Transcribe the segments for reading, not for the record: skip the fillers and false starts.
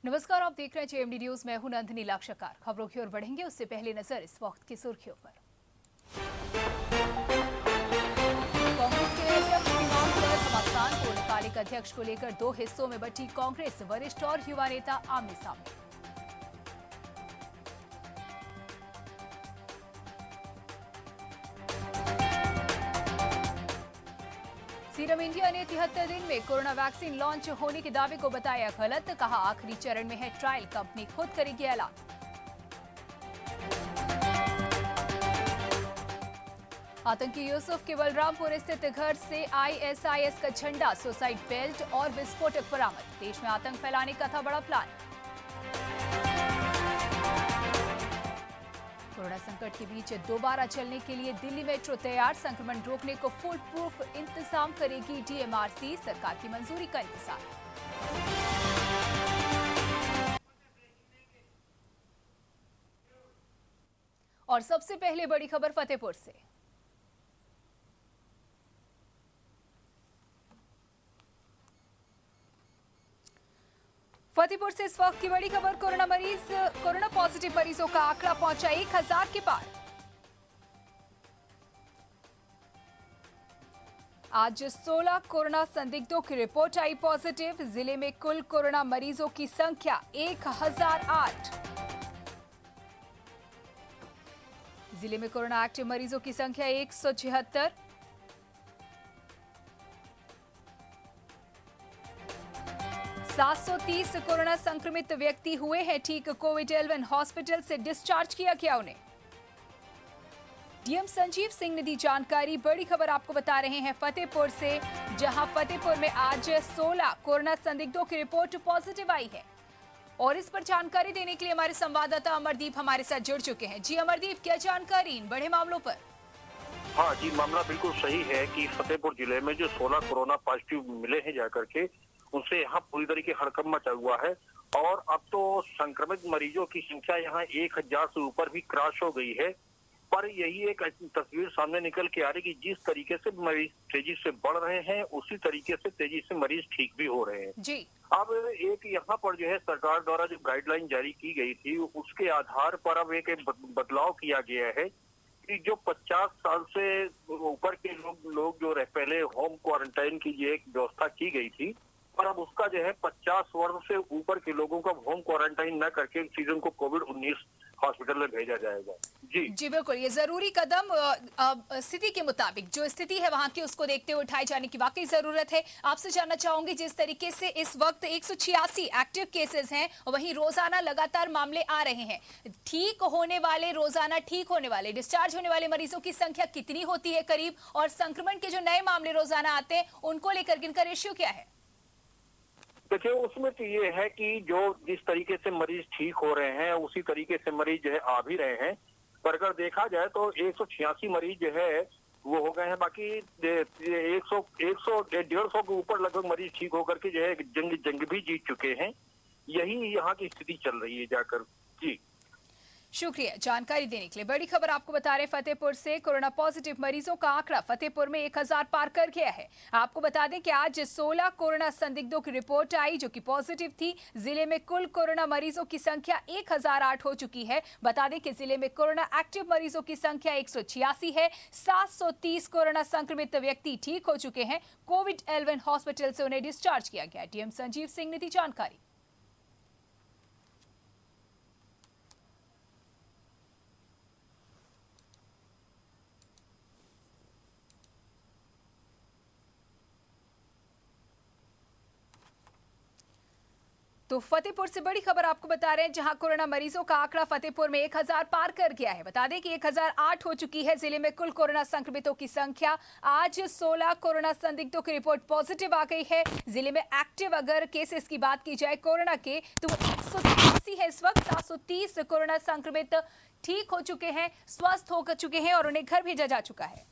नमस्कार, आप देख रहे हैं जेएमडी न्यूज। मैं हूं नंदिनी लाक्षकार। खबरों की ओर बढ़ेंगे उससे पहले नजर इस वक्त की सुर्खियों पर। कांग्रेस के अध्यक्ष की मांग पर घमासान। पूर्णकालिक अध्यक्ष को लेकर दो हिस्सों में बंटी कांग्रेस, वरिष्ठ और युवा नेता आमने सामने। सीरम इंडिया ने 73 दिन में कोरोना वैक्सीन लॉन्च होने के दावे को बताया गलत। कहा आखिरी चरण में है ट्रायल, कंपनी खुद करेगी ऐलान। आतंकी यूसुफ के बलरामपुर स्थित घर से आईएसआईएस का झंडा, सुसाइड बेल्ट और विस्फोटक बरामद। देश में आतंक फैलाने का था बड़ा प्लान। कोरोना संकट के बीच दोबारा चलने के लिए दिल्ली मेट्रो तैयार। संक्रमण रोकने को फुल प्रूफ इंतजाम करेगी डीएमआरसी। सरकार की मंजूरी का इंतजार। और सबसे पहले बड़ी खबर फतेहपुर से। फतेहपुर से इस वक्त की बड़ी खबर। कोरोना पॉजिटिव मरीजों का आंकड़ा पहुंचा 1000 के पार। आज 16 कोरोना संदिग्धों की रिपोर्ट आई पॉजिटिव। जिले में कुल कोरोना मरीजों की संख्या 1008। जिले में कोरोना एक्टिव मरीजों की संख्या 176। सात 730 कोरोना संक्रमित व्यक्ति हुए हैं ठीक। कोविड-11 हॉस्पिटल से डिस्चार्ज किया गया उन्हें। डीएम संजीव सिंह ने दी जानकारी। बड़ी खबर आपको बता रहे हैं फतेहपुर से, जहां फतेहपुर में आज 16 कोरोना संदिग्धों की रिपोर्ट पॉजिटिव आई है। और इस पर जानकारी देने के लिए हमारे संवाददाता अमरदीप हमारे साथ जुड़ चुके हैं। जी अमरदीप, क्या जानकारी इन बड़े मामलों पर? हाँ जी, मामला बिल्कुल सही है कि फतेहपुर जिले में जो 16 कोरोना पॉजिटिव मिले हैं जाकर के, उनसे यहाँ पूरी तरीके हड़कंप मचा हुआ है। और अब तो संक्रमित मरीजों की संख्या यहाँ 1000 से ऊपर भी क्रॉस हो गई है। पर यही एक तस्वीर सामने निकल के आ रही कि जिस तरीके से मरीज तेजी से बढ़ रहे हैं, उसी तरीके से तेजी से मरीज ठीक भी हो रहे हैं जी। अब एक यहाँ पर जो है सरकार द्वारा जो गाइडलाइन जारी की गई थी, उसके आधार पर अब एक बदलाव किया गया है कि जो 50 साल से ऊपर के लोग जो पहले होम क्वारंटाइन की ये एक व्यवस्था की गई थी, पर अब उसका जो है 50 वर्ष से ऊपर के लोगों का होम क्वारंटाइन न करके सीधे उनको कोविड-19 हॉस्पिटल में भेजा जाएगा। जी बिल्कुल, ये जरूरी कदम स्थिति के मुताबिक जो स्थिति है वहां की, उसको देखते हुए उठाए जाने की वाकई जरूरत है। आपसे जानना चाहूंगी, जिस तरीके से इस वक्त 186 एक्टिव केसेस हैं, वहीं रोजाना लगातार मामले आ रहे हैं, ठीक होने वाले, रोजाना ठीक होने वाले, डिस्चार्ज होने वाले मरीजों की संख्या कितनी होती है करीब, और संक्रमण के जो नए मामले रोजाना आते हैं उनको लेकर गिनकर रेशियो क्या है? देखिए, उसमें तो ये है कि जो जिस तरीके से मरीज ठीक हो रहे हैं, उसी तरीके से मरीज जो है आ भी रहे हैं। पर अगर देखा जाए तो 186 मरीज जो है वो हो गए हैं। बाकी 100 150 के ऊपर लगभग मरीज ठीक होकर के जो है जंग भी जीत चुके हैं। यही यहाँ की स्थिति चल रही है जाकर। जी, शुक्रिया जानकारी देने के लिए। बड़ी खबर आपको बता रहे फतेहपुर से, कोरोना पॉजिटिव मरीजों का आंकड़ा फतेहपुर में 1000 पार कर गया है। आपको बता दें कि आज 16 कोरोना संदिग्धों की रिपोर्ट आई जो कि पॉजिटिव थी। जिले में कुल कोरोना मरीजों की संख्या 1008 हो चुकी है। बता दें कि जिले में कोरोना एक्टिव मरीजों की संख्या 186 है। 730 कोरोना संक्रमित व्यक्ति ठीक हो चुके हैं। कोविड-11 हॉस्पिटल से उन्हें डिस्चार्ज किया गया। डीएम संजीव सिंह ने दी जानकारी। तो फतेहपुर से बड़ी खबर आपको बता रहे हैं, जहां कोरोना मरीजों का आंकड़ा फतेहपुर में 1000 पार कर गया है। बता दें कि 1008 हो चुकी है जिले में कुल कोरोना संक्रमितों की संख्या। आज 16 कोरोना संदिग्धों की रिपोर्ट पॉजिटिव आ गई है। जिले में एक्टिव अगर केसेस की बात की जाए कोरोना के, तो 180 है इस वक्त। 730 कोरोना संक्रमित ठीक हो चुके हैं, स्वस्थ हो चुके हैं और उन्हें घर भेजा जा चुका है।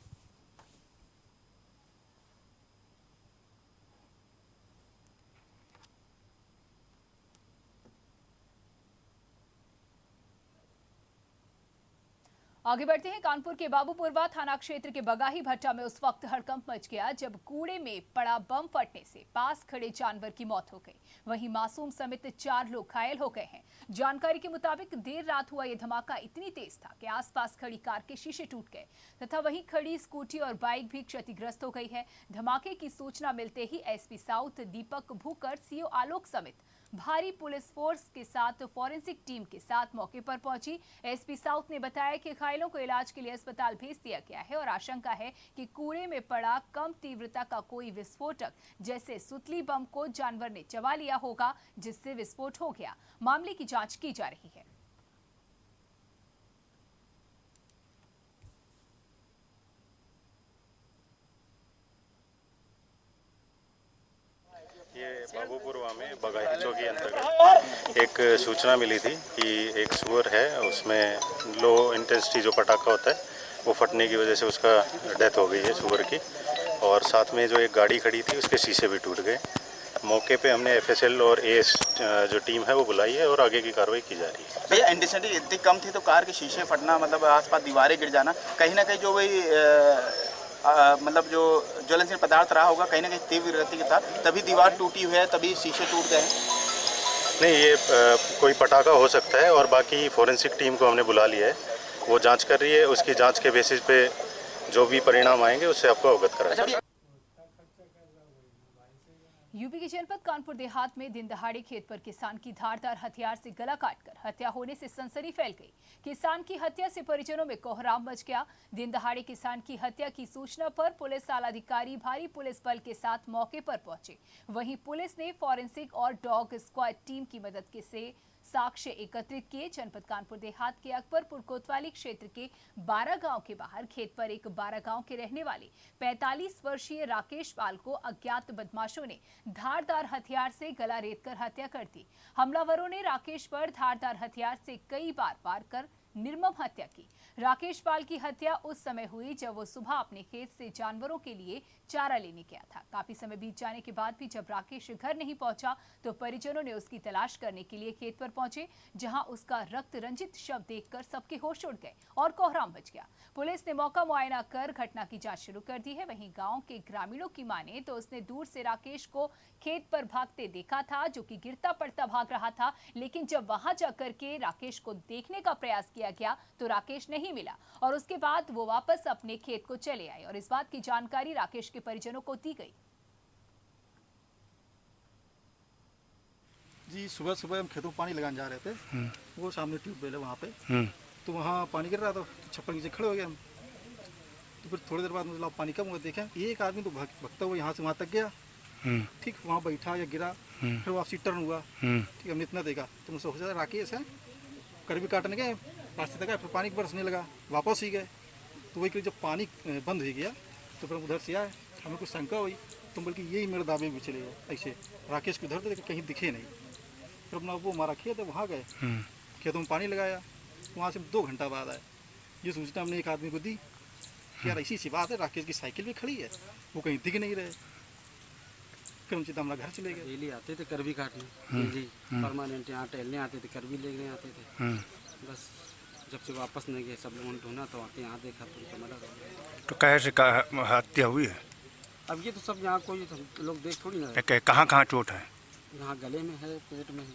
आगे बढ़ते हैं। कानपुर के बाबूपुरवा थाना क्षेत्र के बगाही भट्टा में उस वक्त हड़कंप मच गया जब कूड़े में पड़ा बम फटने से पास खड़े जानवर की मौत हो गई। वहीं मासूम समेत 4 लोग घायल हो गए हैं। जानकारी के मुताबिक देर रात हुआ यह धमाका इतनी तेज था कि आसपास खड़ी कार के शीशे टूट गए तथा वहीं खड़ी स्कूटी और बाइक भी क्षतिग्रस्त हो गई है। धमाके की सूचना मिलते ही एसपी साउथ दीपक भूकर, सीओ आलोक समेत भारी पुलिस फोर्स के साथ फॉरेंसिक टीम के साथ मौके पर पहुंची। एसपी साउथ ने बताया कि घायलों को इलाज के लिए अस्पताल भेज दिया गया है और आशंका है कि कूड़े में पड़ा कम तीव्रता का कोई विस्फोटक जैसे सुतली बम को जानवर ने चबा लिया होगा, जिससे विस्फोट हो गया। मामले की जांच की जा रही है। ये बाबूपुरवा में बगाहीचों के अंतर्गत एक सूचना मिली थी कि एक सुअर है, उसमें लो इंटेंसिटी जो पटाखा होता है वो फटने की वजह से उसका डेथ हो गई है सुअर की। और साथ में जो एक गाड़ी खड़ी थी उसके शीशे भी टूट गए। मौके पे हमने एफएसएल और एएस जो टीम है वो बुलाई है और आगे की कार्रवाई की जा रही है। भैया इंटेंसिटी इतनी कम थी तो कार के शीशे फटना, मतलब आसपास दीवारें गिर जाना, कहीं ना कहीं जो वही मतलब जो ज्वलनशील पदार्थ रहा होगा कहीं ना कहीं तीव्र गति का था, तभी दीवार टूटी हुई है, तभी शीशे टूट गए हैं। नहीं, ये कोई पटाखा हो सकता है और बाकी फॉरेंसिक टीम को हमने बुला लिया है, वो जांच कर रही है। उसकी जांच के बेसिस पे जो भी परिणाम आएंगे उससे आपको अवगत कराया जाएगा। यूपी के जनपद कानपुर देहात में दिन दहाड़े खेत पर किसान की धारदार हथियार से गला काटकर हत्या होने से सनसनी फैल गई। किसान की हत्या से परिजनों में कोहराम मच गया। दिन दहाड़े किसान की हत्या की सूचना पर पुलिस आलाधिकारी भारी पुलिस बल के साथ मौके पर पहुंचे। वहीं पुलिस ने फॉरेंसिक और डॉग स्क्वाड टीम की मदद से साक्ष्य एकत्रित किए। जनपद कानपुर देहात के अकबरपुर कोतवाली क्षेत्र के 12 गांव के बाहर खेत पर एक 12 गांव के रहने वाले 45 वर्षीय राकेश पाल को अज्ञात बदमाशों ने धारदार हथियार से गला रेतकर हत्या कर दी। हमलावरों ने राकेश पर धारदार हथियार से कई बार वार कर निर्मम हत्या की। राकेश पाल की हत्या उस समय हुई जब वो सुबह अपने खेत से जानवरों के लिए चारा लेने गया था। काफी समय बीत जाने के बाद भी जब राकेश घर नहीं पहुंचा तो परिजनों ने उसकी तलाश करने के लिए खेत पर पहुंचे, जहां उसका रक्त रंजित शव देखकर सबके होश उड़ गए और कोहराम मच गया। पुलिस ने मौका मुआयना कर घटना की जांच शुरू कर दी है। वहीं गांव के ग्रामीणों की माने तो उसने दूर से राकेश को खेत पर भागते देखा था, जो कि गिरता पड़ता भाग रहा था। लेकिन जब वहां जाकर के राकेश को देखने का प्रयास किया गया तो राकेश नहीं मिला और उसके बाद वो वापस अपने खेत को चले आए और इस बात की जानकारी राकेश के परिजनों को दी गई। जी सुबह सुबह हम खेतों में पानी लगाने जा रहे थे, वो सामने ट्यूबवेल है वहाँ पे, तो वहाँ पानी गिर रहा था, छप्पर नीचे खड़े हो गए हम। तो फिर थोड़ी देर बाद मतलब पानी कम हुआ, देखा एक आदमी तो भगता हुआ यहाँ से वहाँ तक गया, ठीक वहाँ बैठा या गिरा, फिर वापसी टर्न हुआ, ठीक हमने इतना देखा तो मुझसे सोचा राकेश है, कर भी काटने गए, रास्ते तक आए, फिर पानी बरसने लगा, वापस ही गए। तो वही जब पानी बंद हो गया तो फिर हम उधर से आए, हमें कुछ शंका हुई तो बल्कि यही मेरे दावे भी चले गए। ऐसे राकेश को उधर तो कहीं दिखे नहीं। फिर अपना वो हमारा खेत है वहाँ गए, खेतों में पानी लगाया, वहाँ से 2 घंटा बाद आए। ये सूचना हमने एक आदमी को दी कि यार ऐसी सी बात है, राकेश की साइकिल भी खड़ी है, वो कहीं दिख नहीं रहे। फिर हम सीधा हमारा घर चले गए। डेली आते थे कर भी काटने, डेली परमानेंट यहाँ टहलने आते थे, कर भी लेने आते थे। बस जब से वापस नहीं गए, सब लोगों ने ढूंढा तो आते यहाँ देखा तो उनका मर्डर हो गया। तो कैसे हत्या हुई है? अब ये तो सब यहाँ कोई लोग देख थोड़ी ना। कहाँ चोट है? यहाँ गले में है, पेट में है।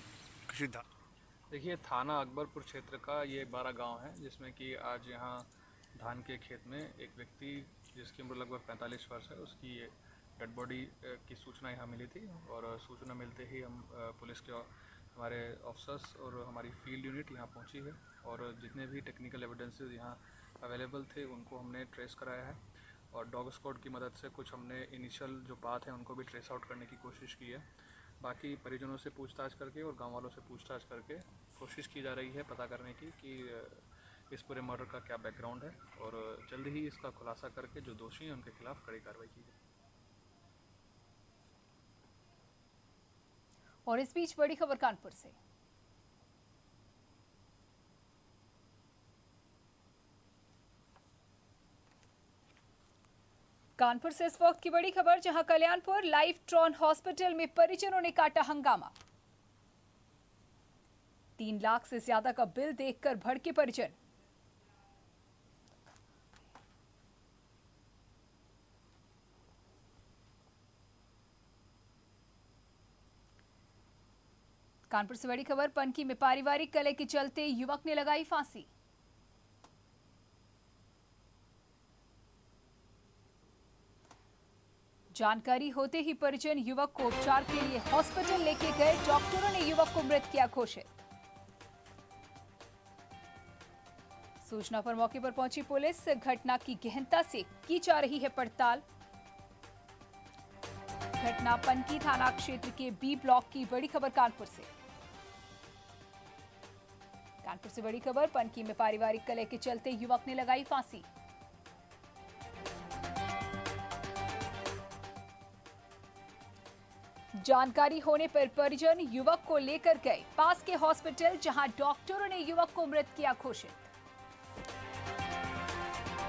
किसी देखिए, थाना अकबरपुर क्षेत्र का ये 12 गांव है, जिसमें कि आज यहाँ धान के खेत में एक व्यक्ति जिसकी उम्र लगभग 45 वर्ष है, उसकी डेड बॉडी की सूचना यहाँ मिली थी और सूचना मिलते ही हम पुलिस के हमारे ऑफिसर्स और हमारी फील्ड यूनिट यहाँ पहुँची है और जितने भी टेक्निकल एविडेंसेस यहाँ अवेलेबल थे उनको हमने ट्रेस कराया है और डॉग स्क्वाड की मदद से कुछ हमने इनिशियल जो पाथ है उनको भी ट्रेस आउट करने की कोशिश की है। बाकी परिजनों से पूछताछ करके और गांव वालों से पूछताछ करके कोशिश की जा रही है पता करने की कि इस पूरे मर्डर का क्या बैकग्राउंड है और जल्द ही इसका खुलासा करके जो दोषी हैं उनके खिलाफ कड़ी कार्रवाई की जाए। और इस बीच बड़ी खबर कानपुर से। कानपुर से इस वक्त की बड़ी खबर, जहां कल्याणपुर लाइफ ट्रॉन हॉस्पिटल में परिजनों ने काटा हंगामा। 3 लाख से ज्यादा का बिल देखकर भड़के परिजन। कानपुर से बड़ी खबर, पनकी में पारिवारिक कलह के चलते युवक ने लगाई फांसी। जानकारी होते ही परिजन युवक को उपचार के लिए हॉस्पिटल लेके गए। डॉक्टरों ने युवक को मृत किया घोषित। सूचना पर मौके पर पहुंची पुलिस। घटना की गहनता से की जा रही है पड़ताल। घटना पनकी थाना क्षेत्र के बी ब्लॉक की बड़ी खबर कानपुर से। कानपुर से बड़ी खबर, पनकी में पारिवारिक कलह के चलते युवक ने लगाई फांसी। जानकारी होने पर परिजन युवक को लेकर गए पास के हॉस्पिटल, जहां डॉक्टरों ने युवक को मृत किया घोषित।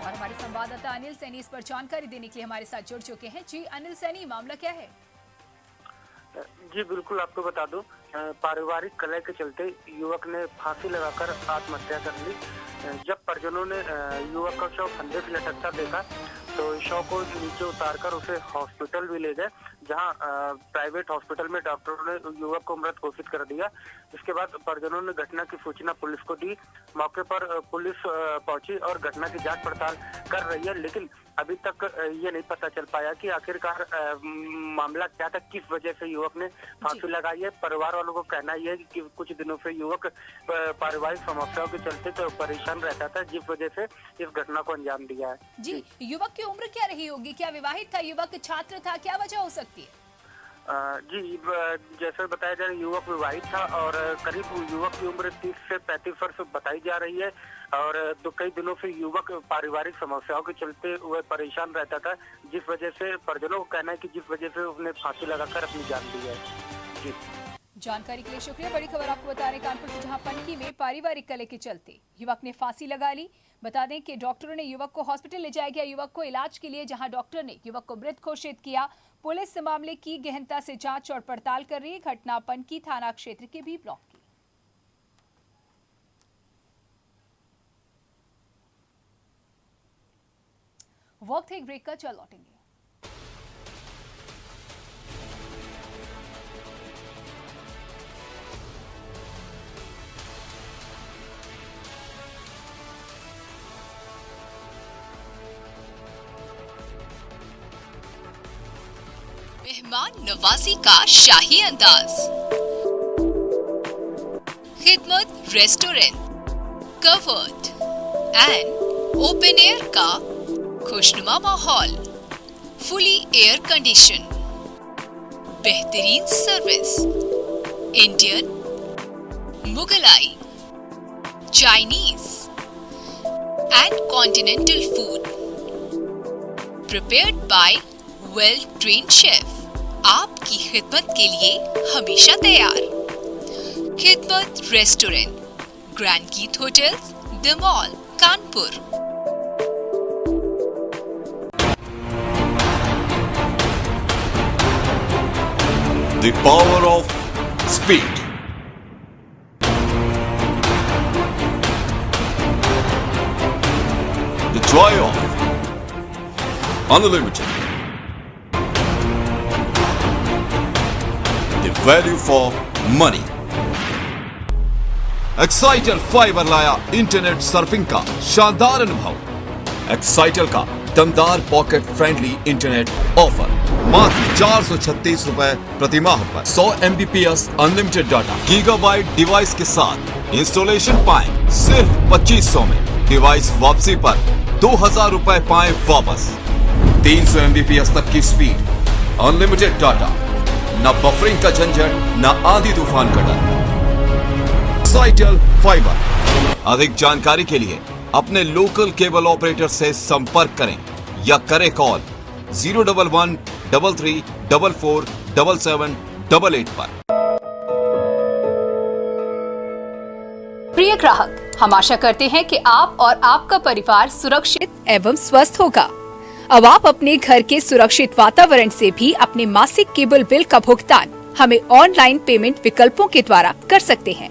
और हमारे संवाददाता अनिल सैनी इस पर जानकारी देने के लिए हमारे साथ जुड़ चुके हैं। जी अनिल सैनी, मामला क्या है? जी बिल्कुल, आपको बता दूं, पारिवारिक कलह के चलते युवक ने फांसी लगाकर आत्महत्या कर ली। जब परिजनों ने युवक का शव फंदे से लटकता देखा तो शव को नीचे उतारकर उसे हॉस्पिटल भी ले गए, जहां प्राइवेट हॉस्पिटल में डॉक्टरों ने युवक को मृत घोषित कर दिया। इसके बाद परिजनों ने घटना की सूचना पुलिस को दी। मौके पर पुलिस पहुंची और घटना की जांच पड़ताल कर रही है, लेकिन अभी तक ये नहीं पता चल पाया कि आखिरकार मामला क्या था, किस वजह से युवक ने फांसी लगाई है। परिवार वालों को कहना यह है कि कुछ दिनों से युवक पारिवारिक समस्याओं के चलते तो परेशान रहता था, जिस वजह से इस घटना को अंजाम दिया है। जी, युवक की उम्र क्या रही होगी? क्या विवाहित था युवक, छात्र था, क्या वजह हो सकती है? जी, जैसे बताया जा रहा है, युवक विवाहित था और करीब युवक की उम्र 30 से 35 वर्ष बताई जा रही है। और कई दिनों से युवक पारिवारिक समस्याओं के चलते वह परेशान रहता था, जिस वजह से परिजनों को कहना है कि जिस वजह से उसने फांसी लगाकर अपनी जान दी है। जी, जानकारी के लिए शुक्रिया। बड़ी खबर आपको बता रहे कानपुर से, जहां पनकी में पारिवारिक कलह के चलते युवक ने फांसी लगा ली। बता दें कि डॉक्टरों ने युवक को हॉस्पिटल ले जाया गया युवक को इलाज के लिए, जहां डॉक्टर ने युवक को मृत घोषित किया। पुलिस मामले की गहनता से जांच और पड़ताल कर रही है। घटना पनकी थाना क्षेत्र के बी ब्लॉक की। वक्त है एक ब्रेक का, चल लौटेंगे। मेहमान नवाजी का शाही अंदाज, Khidmat restaurant, covered and open air का खुशनुमा माहौल, फुली एयर कंडीशन, बेहतरीन service, Indian, Mughlai, Chinese and continental food prepared by well trained chef, आपकी खिदमत के लिए हमेशा तैयार। Khidmat restaurant, grand Geet hotels, the mall, Kanpur. The power of speed. The joy of unlimited. The value for money. Excitel fibre लाया internet surfing का शानदार अनुभव। एक्साइटल का दमदार पॉकेट फ्रेंडली इंटरनेट ऑफर मात्र 436 रुपए प्रति माह पर 100 Mbps unlimited data gigabyte device के साथ इंस्टॉलेशन पाएं सिर्फ 2500 में। डिवाइस वापसी पर 2000 रुपए पाएं वापस। 300 Mbps तक की स्पीड, अनलिमिटेड डाटा, न बफरिंग का झंझट, न आंधी तूफान का डर। एक्साइटल फाइबर। अधिक जानकारी के लिए अपने लोकल केबल ऑपरेटर से संपर्क करें या करें कॉल 011 33 44 77 88 पर। प्रिय ग्राहक, हम आशा करते हैं कि आप और आपका परिवार सुरक्षित एवं स्वस्थ होगा। अब आप अपने घर के सुरक्षित वातावरण से भी अपने मासिक केबल बिल का भुगतान हमें ऑनलाइन पेमेंट विकल्पों के द्वारा कर सकते हैं।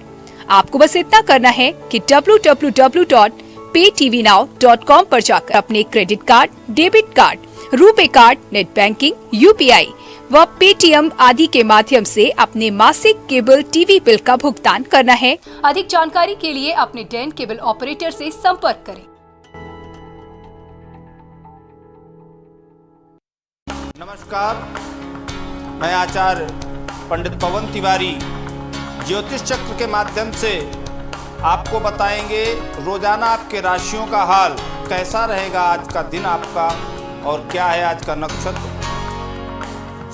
आपको बस इतना करना है कि www.paytvnow.com पर जाकर अपने credit card, debit card, RuPay card, net banking, UPI, व पेटीएम आदि के माध्यम से अपने मासिक केबल टीवी बिल का भुगतान करना है। अधिक जानकारी के लिए अपने डैन केबल ऑपरेटर से संपर्क करें। नमस्कार, मैं आचार्य पंडित पवन तिवारी ज्योतिष चक्र के माध्यम से आपको बताएंगे रोजाना आपके राशियों का हाल, कैसा रहेगा आज का दिन आपका और क्या है आज का नक्षत्र।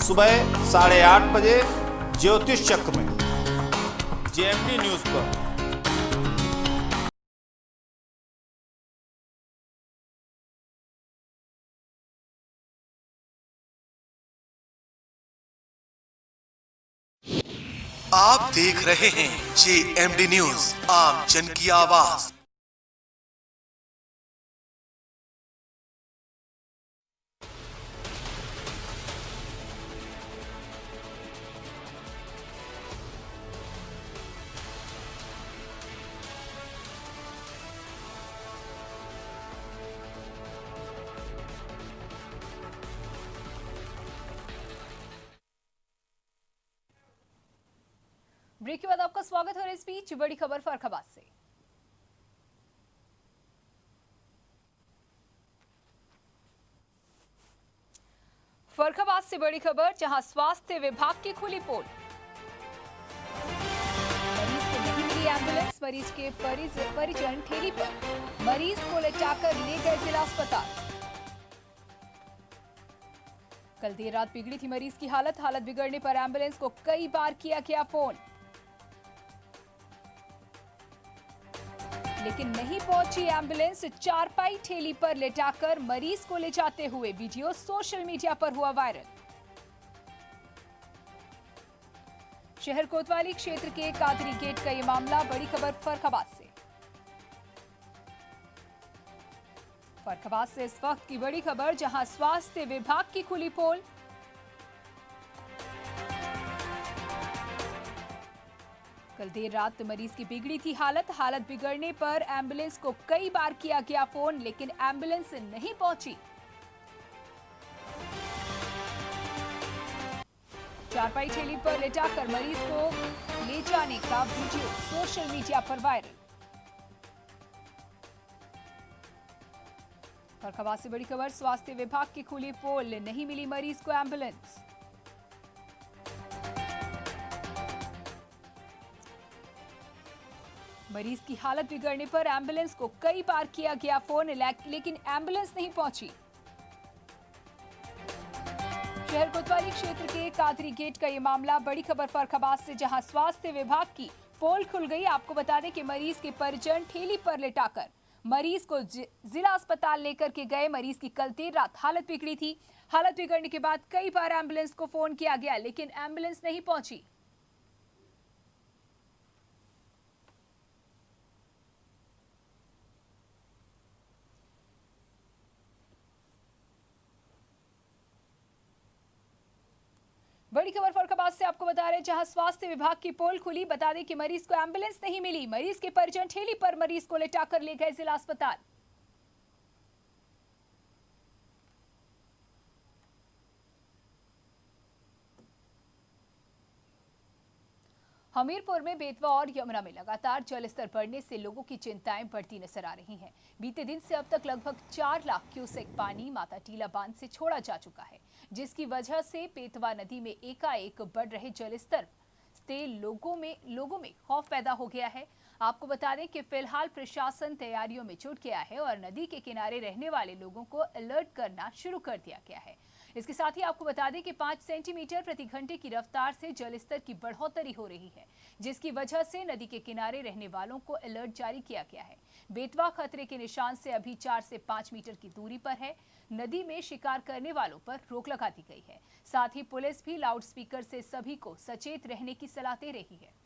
सुबह 8:30 बजे ज्योतिष चक्र में जेएमटी न्यूज पर। आप देख रहे हैं जेएमडी न्यूज, आम जन की आवाज। ब्रेक के बाद आपका स्वागत है। इस बीच बड़ी खबर फर्रुखाबाद से। फर्रुखाबाद से बड़ी खबर, जहां स्वास्थ्य विभाग की खुली पोल। मरीज को नहीं मिली एम्बुलेंस, मरीज के परिजन ठेली पर मरीज को लेटाकर ले गए जिला अस्पताल। कल देर रात बिगड़ी थी मरीज की हालत बिगड़ने पर एम्बुलेंस को कई बार किया गया फोन, लेकिन नहीं पहुंची एम्बुलेंस। चारपाई ठेली पर लेटाकर मरीज को ले जाते हुए वीडियो सोशल मीडिया पर हुआ वायरल। शहर कोतवाली क्षेत्र के कादरी गेट का ये मामला। बड़ी खबर फर्रुखाबाद से। फर्रुखाबाद से इस वक्त की बड़ी खबर, जहां स्वास्थ्य विभाग की खुली पोल। कल देर रात मरीज की बिगड़ी थी हालत बिगड़ने पर एम्बुलेंस को कई बार किया गया फोन, लेकिन एम्बुलेंस नहीं पहुंची। चारपाई ठेली पर लेटाकर मरीज को ले जाने का वीडियो सोशल मीडिया पर वायरल। फर्रुखाबाद से बड़ी खबर, स्वास्थ्य विभाग की खुली पोल, नहीं मिली मरीज को एम्बुलेंस। मरीज की हालत बिगड़ने पर एम्बुलेंस को कई बार किया गया फोन, लेकिन एम्बुलेंस नहीं पहुंची। शहर कोतवाली क्षेत्र के कादरी गेट का यह मामला। बड़ी खबर फर्रुखाबाद से, जहां स्वास्थ्य विभाग की पोल खुल गई। आपको बता दें कि मरीज के परिजन ठेली पर लेटाकर मरीज को जिला अस्पताल लेकर के गए। मरीज की कल देर रात हालत बिगड़ी थी। हालत बिगड़ने के बाद कई बार एम्बुलेंस को फोन किया गया, लेकिन एम्बुलेंस नहीं पहुंची। बड़ी खबर फर्रुखाबाद से आपको बता रहे हैं, जहां स्वास्थ्य विभाग की पोल खुली। बता दें कि मरीज को एम्बुलेंस नहीं मिली। मरीज के परिजन ठेली पर मरीज को लेटाकर ले गए जिला अस्पताल। हमीरपुर में बेतवा और यमुना में लगातार जलस्तर बढ़ने से लोगों की चिंताएं बढ़ती नजर आ रही हैं। बीते दिन से अब तक लगभग 4 लाख क्यूसेक पानी माता टीला बांध से छोड़ा जा चुका है, जिसकी वजह से बेतवा नदी में एकाएक बढ़ रहे जलस्तर से लोगों में खौफ पैदा हो गया है। आपको बता दें कि फिलहाल प्रशासन तैयारियों में जुट गया है और नदी के किनारे रहने वाले लोगों को अलर्ट करना शुरू कर दिया गया है। इसके साथ ही आपको बता दें कि 5 सेंटीमीटर प्रति घंटे की रफ्तार से जलस्तर की बढ़ोतरी हो रही है, जिसकी वजह से नदी के किनारे रहने वालों को अलर्ट जारी किया गया है। बेतवा खतरे के निशान से अभी 4 से 5 मीटर की दूरी पर है। नदी में शिकार करने वालों पर रोक लगा दी गई है। साथ ही पुलिस भी लाउडस्पीकर से सभी को सचेत रहने की सलाह दे रही है।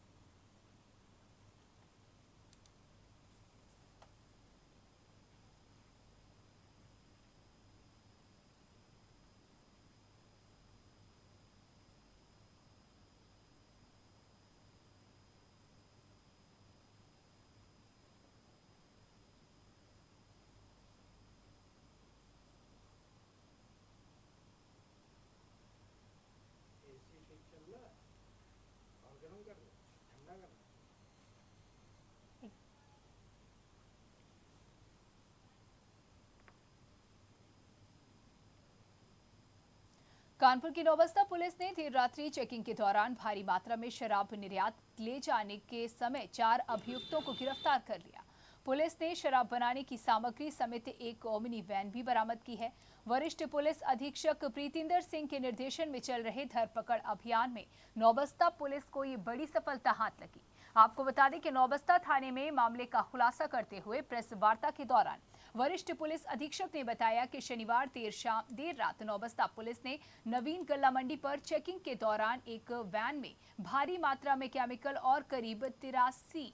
कानपुर की नौबस्ता पुलिस ने देर रात्रि चेकिंग के दौरान भारी मात्रा में शराब निर्यात ले जाने के समय 4 अभियुक्तों को गिरफ्तार कर लिया। पुलिस ने शराब बनाने की सामग्री समेत एक ओमनी वैन भी बरामद की है। वरिष्ठ पुलिस अधीक्षक प्रीतिंदर सिंह के निर्देशन में चल रहे धरपकड़ अभियान में नौबस्ता पुलिस को ये बड़ी सफलता हाथ लगी। आपको बता दें कि नौबस्ता थाने में मामले का खुलासा करते हुए प्रेस वार्ता के दौरान वरिष्ठ पुलिस अधीक्षक ने बताया कि शनिवार देर रात नौबस्ता पुलिस ने नवीन गल्ला मंडी पर चेकिंग के दौरान एक वैन में भारी मात्रा में केमिकल और करीब 83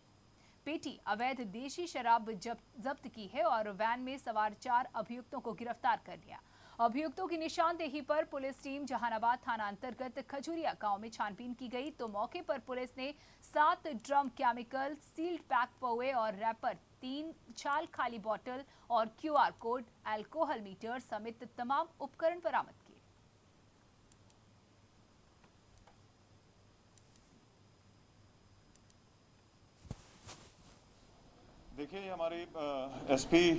पेटी अवैध देशी शराब जब्त की है और वैन में सवार 4 अभियुक्तों को गिरफ्तार कर लिया। अभियुक्तों की निशानदेही पर पुलिस टीम जहानाबाद थाना अंतर्गत खजूरिया गांव में छानबीन की गई तो मौके पर पुलिस ने 7 ड्रम केमिकल, सील्ड पैक पौवे और रैपर, 3 छाल खाली बोतल और QR कोड, अल्कोहल मीटर समेत तमाम उपकरण बरामद किए। देखिए, हमारी एसपी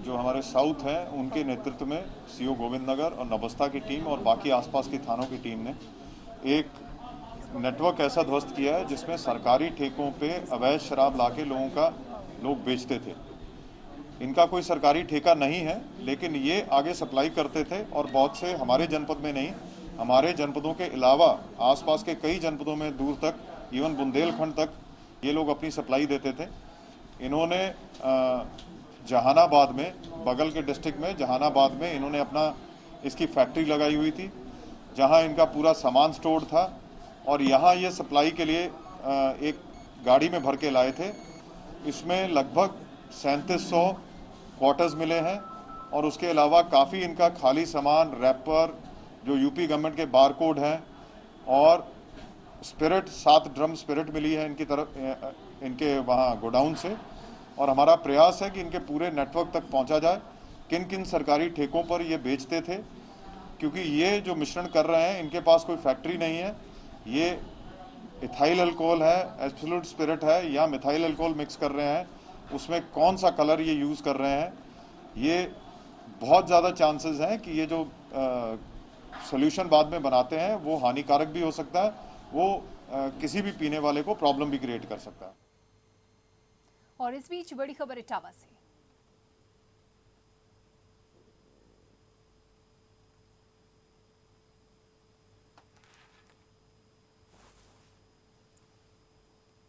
जो हमारे साउथ हैं उनके नेतृत्व में सीओ गोविंद नगर और नौबस्ता की टीम और बाकी आसपास की थानों की टीम ने एक नेटवर्क ऐसा ध्वस्त किया है जिसमें सरकारी ठेकों पे अवैध शराब लाके लोग बेचते थे। इनका कोई सरकारी ठेका नहीं है, लेकिन ये आगे सप्लाई करते थे और बहुत से हमारे जनपद में नहीं, हमारे जनपदों के अलावा आसपास के कई जनपदों में दूर तक, इवन बुंदेलखंड तक ये लोग अपनी सप्लाई देते थे। इन्होंने जहानाबाद में, बगल के डिस्ट्रिक्ट में जहानाबाद में इन्होंने अपना इसकी फैक्ट्री लगाई हुई थी, जहां इनका पूरा सामान स्टोर था और यहां ये सप्लाई के लिए एक गाड़ी में भर के लाए थे। इसमें लगभग 3700 क्वार्टर्स मिले हैं और उसके अलावा काफ़ी इनका खाली सामान, रैपर जो यूपी गवर्नमेंट के बारकोड हैं और स्पिरिट, 7 ड्रम स्पिरिट मिली है इनकी तरफ, इनके वहाँ गोडाउन से। और हमारा प्रयास है कि इनके पूरे नेटवर्क तक पहुँचा जाए किन किन सरकारी ठेकों पर ये बेचते थे, क्योंकि ये जो मिश्रण कर रहे हैं इनके पास कोई फैक्ट्री नहीं है, ये इथाइल अल्कोहल है, एब्सोल्यूट स्पिरिट है या मिथाइल अल्कोहल मिक्स कर रहे हैं, उसमें कौन सा कलर ये यूज़ कर रहे हैं, ये बहुत ज़्यादा चांसेस हैं कि ये जो सोल्यूशन बाद में बनाते हैं वो हानिकारक भी हो सकता है, वो किसी भी पीने वाले को प्रॉब्लम भी क्रिएट कर सकता है। और इस बीच बड़ी खबर इटावा से।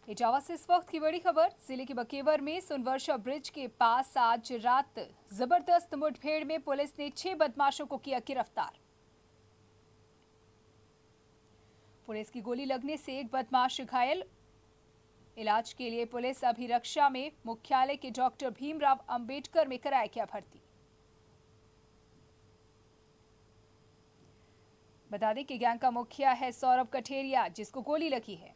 इटावा से इस वक्त की बड़ी खबर, जिले के बकेवर में सुनवर्षा ब्रिज के पास आज रात जबरदस्त मुठभेड़ में पुलिस ने 6 बदमाशों को किया गिरफ्तार। पुलिस की गोली लगने से एक बदमाश घायल। इलाज के लिए पुलिस अभिरक्षा में मुख्यालय के डॉक्टर भीमराव अंबेडकर में कराया गया भर्ती। बता दें कि गैंग का मुखिया है सौरभ कठेरिया, जिसको गोली लगी है।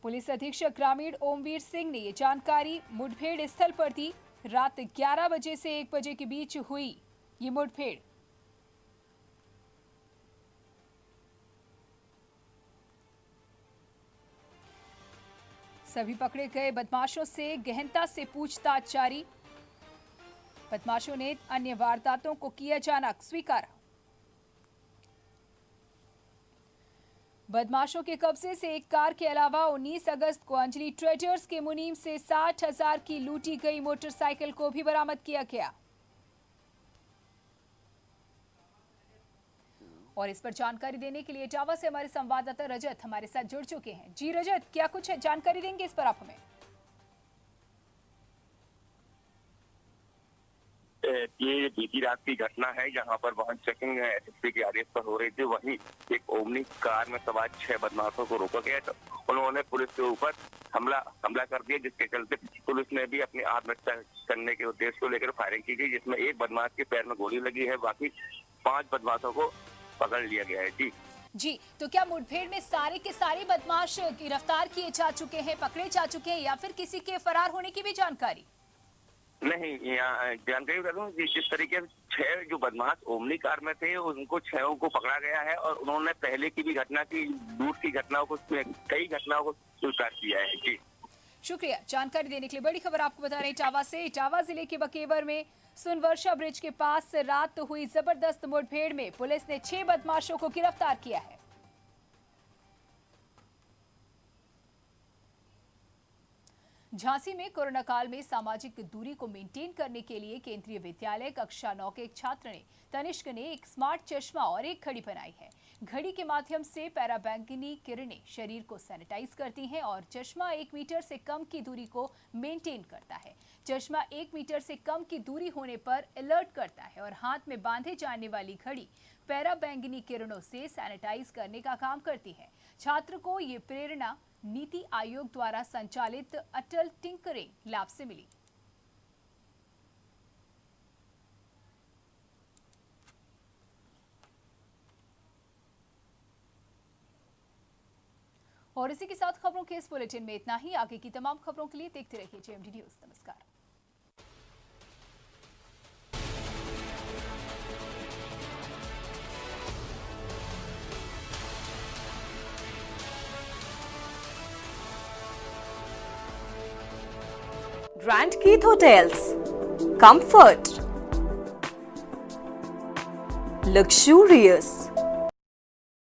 पुलिस अधीक्षक ग्रामीण ओमवीर सिंह ने ये जानकारी मुठभेड़ स्थल पर दी। रात 11 बजे से 1 बजे के बीच हुई ये मुठभेड़। सभी पकड़े गए बदमाशों से गहनता से पूछताछ जारी। बदमाशों ने अन्य वारदातों को किया जाना स्वीकारा। बदमाशों के कब्जे से एक कार के अलावा 19 अगस्त को अंजलि ट्रेडर्स के मुनीम से 60,000 की लूटी गई मोटरसाइकिल को भी बरामद किया गया। और इस पर जानकारी देने के लिए इटावा से हमारे संवाददाता रजत हमारे साथ जुड़ चुके हैं। जी रजत, क्या कुछ जानकारी देंगे इस पर आप हमें? ये बीती रात की घटना है, जहां पर वाहन चेकिंग एसएसपी के आदेश पर हो रही थी। वहीं एक ओमनी कार में सवार 6 बदमाशों को रोका गया तो उन्होंने पुलिस के ऊपर हमला कर दिया, जिसके चलते पुलिस ने भी अपनी आत्मरक्षा करने के उद्देश्य को लेकर फायरिंग की गई, जिसमें एक बदमाश के पैर में गोली लगी है। बाकी 5 बदमाशों को पकड़ लिया गया है। जी, तो क्या मुठभेड़ में सारे के सारे बदमाश गिरफ्तार किए जा चुके हैं, पकड़े जा चुके हैं, या फिर किसी के फरार होने की भी जानकारी? नहीं, यहाँ जानकारी बता दूं, जिस तरीके से 6 जो बदमाश ओमनी कार में थे उनको 6 को पकड़ा गया है और उन्होंने पहले की भी घटना की, लूट की घटनाओं को, कई घटनाओं को स्वीकार किया है। जी शुक्रिया जानकारी देने के लिए। बड़ी खबर आपको बता रहे हैं इटावा से। इटावा जिले के बकेवर में सुनवर्षा ब्रिज के पास रात हुई जबरदस्त मुठभेड़ में पुलिस ने 6 बदमाशों को गिरफ्तार किया है। झांसी में कोरोना काल में सामाजिक दूरी को मेंटेन करने के लिए केंद्रीय विद्यालय कक्षा 9 के एक छात्र ने तनिष्क ने एक स्मार्ट चश्मा और एक घड़ी बनाई है। घड़ी के माध्यम से पैराबैंगनी किरणें शरीर को सैनिटाइज करती हैं और चश्मा 1 मीटर से कम की दूरी को मेंटेन करता है। चश्मा 1 मीटर से कम की दूरी होने पर अलर्ट करता है और हाथ में बांधे जाने वाली घड़ी पैराबैंगनी किरणों से सैनिटाइज करने का काम करती है। छात्र को ये प्रेरणा नीति आयोग द्वारा संचालित अटल टिंकरिंग लैब से मिली। और इसी के साथ खबरों के इस बुलेटिन में इतना ही। आगे की तमाम खबरों के लिए देखते रहिए जेएमडी न्यूज। नमस्कार। Grand Keith Hotels. Comfort. Luxurious.